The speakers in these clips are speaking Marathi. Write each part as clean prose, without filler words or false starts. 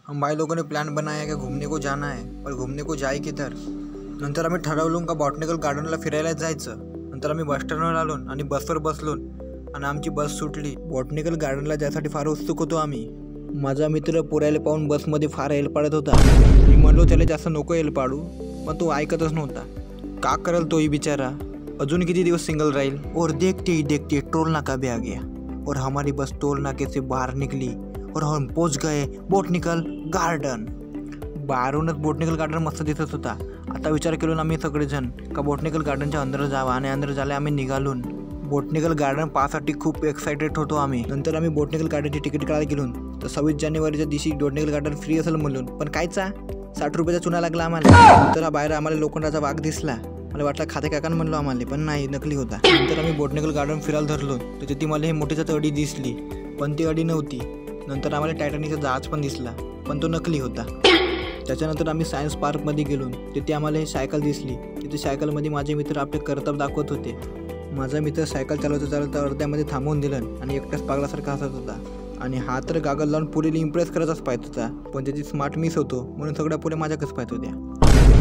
हम भाई लोगों ने प्लान बनाया है कि घूमने को जाना है, पर घूमने को जाए किधर। नंतर आम्ही ठरवलो का बॉटनिकल गार्डनला फिरायला जायचं। नंतर आम्ही बस स्टँडवर आलो आणि बसवर बसलो आणि आमची बस सुटली। बॉटनिकल गार्डनला जायसाठी फार उत्सुक होतो आम्ही। माझा मित्र पोरायला पाहून बसमध्ये फार हेल पाडत होता। मी म्हणलो त्याला जास्त नको हेल पाडू, पण तो ऐकतच नव्हता। का करेल तोही बिचारा, अजून किती दिवस सिंगल राहील। और देखते ही देखते टोल नाका भी आ गया और हमारी बस टोल नाके से बाहर निकली और हम पहुंच गए बॉटनिकल गार्डन। बाहेरूनच बॉटनिकल गार्डन मस्त दिसत होता। आता विचार केलो आम्ही सगळेजण का बॉटनिकल गार्डनच्या अंदर जावा आणि अंदर झाले आम्ही निघालो। बॉटनिकल गार्डन पाहण्यासाठी खूप एक्साइटेड होतो आम्ही। नंतर आम्ही बॉटनिकल गार्डनची तिकीट काढायला गेलो तर 26 जानेवारीच्या दिवशी बॉटनिकल गार्डन फ्री असेल म्हणून, पण कायचा 60 रुपयाचा चुना लागला आम्हाला। नंतर बाहेर आम्हाला लोखंडाचा वाघ दिसला। मला वाटलं खाते काकांना म्हणलो आम्हाला, पण नाही, नकली होता। नंतर आम्ही बॉटनिकल गार्डन फिरायला धरलो तर तिथे मला हे मोठीच अडी दिसली, पण ती अडी नव्हती। नंतर आम्हाला टायटॅनिकचा जहाज पण दिसला, पण तो नकली होता। त्याच्यानंतर आम्ही सायन्स पार्कमध्ये गेलो, तिथे आम्हाला हे सायकल दिसली। तिथे सायकलमध्ये माझे मित्र आपले कर्तव्य दाखवत होते। माझा मित्र सायकल चालवता अर्ध्यामध्ये थांबवून दिलं आणि एकटाच पागलासारखा हसत होता आणि हा तर गागल लावून पुरीला इम्प्रेस करतच पाहत होता, पण त्याची स्मार्ट मिस होतो म्हणून सगळ्या पुरे माझ्याकच पाहत होत्या।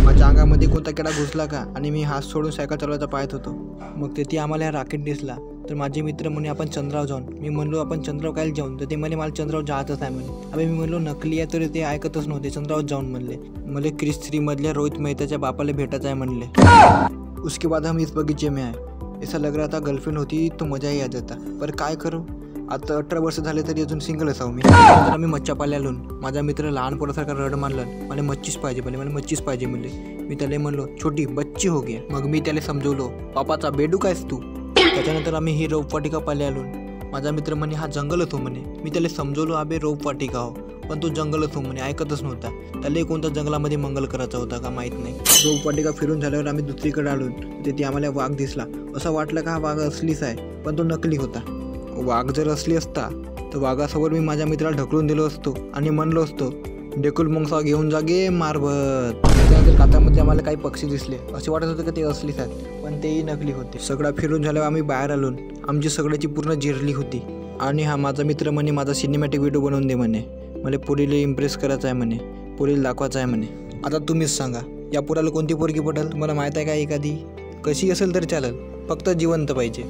माझ्या अंगामध्ये कोणता किडा घुसला का आणि मी हात सोडून सायकल चालवायचा पाहत होतो। मग तिथे आम्हाला रॉकेट दिसला तर माझे मित्र म्हणे आपण चंद्रावर जाऊन। मी म्हणलो आपण चंद्रावर काय जाऊन, तर ते म्हणे मला चंद्रावर जायचंच आहे म्हणे। अबे मी म्हणलो नकली आहे, तर ते ऐकतच नव्हते, चंद्रावर जाऊन म्हणले। मला क्रिस 3 मधल्या रोहित मेहताच्या बापाला भेटायचं आहे म्हणले। उसके बाद हम इस बगीचे में आए। ऐसा लग रहा था गर्लफ्रेंड होती तो मजा ही आ जाता, पर काय करू, आता 18 वर्ष झाले तरी अजून सिंगल असावं मी। तर आम्ही मच्छा पाल्यालो। माझा मित्र लहान पोरासारखा रड मानलं, मला मच्छीच पाहिजे म्हणे, मला मच्छीच पाहिजे म्हणले। मी त्याला म्हणलो छोटी बच्ची हो गया। मग मी त्याला समजवलो पापाचा बेडू कायस तू। त्याच्यानंतर आम्ही ही रोपवाटिका पाले आलो। माझा मित्र म्हणे हा जंगलच हो म्हणे। मी त्याला समजवलो अबे रोपवाटिका हो, पण तो जंगलच हो म्हणे, ऐकतच नव्हता। त्याला कोणत्या जंगलामध्ये मंगल करायचा होता का माहीत नाही। रोपवाटिका फिरून झाल्यावर आम्ही दुसरीकडे आलो, तिथे आम्हाला वाघ दिसला। असं वाटलं का हा वाघ असलीच आहे, पण तो नकली होता। वाघ जर असली असता तर वाघासमोर मी माझ्या मित्राला ढकलून दिलो असतो आणि म्हणलो असतो डेकुल मुंगसा घेऊन जागे मारबत। त्यानंतर कातामध्ये आम्हाला काही पक्षी दिसले, असे वाटत होते की ते असलीच आहेत, पण तेही नकली होते। सगळा फिरून झाल्यावर आम्ही बाहेर आलो। आमची सगळ्याची पूर्ण जिरली होती आणि हा माझा मित्र म्हणे माझा सिनेमॅटिक व्हिडिओ बनवून दे म्हणे, मला पुरीला इम्प्रेस करायचं आहे म्हणे, पुरीला दाखवायचं आहे म्हणे। आता तुम्हीच सांगा या पुराला कोणती पोरगी पटेल, तुम्हाला माहीत आहे का एखादी? कशी असेल तर चालेल, फक्त जिवंत पाहिजे।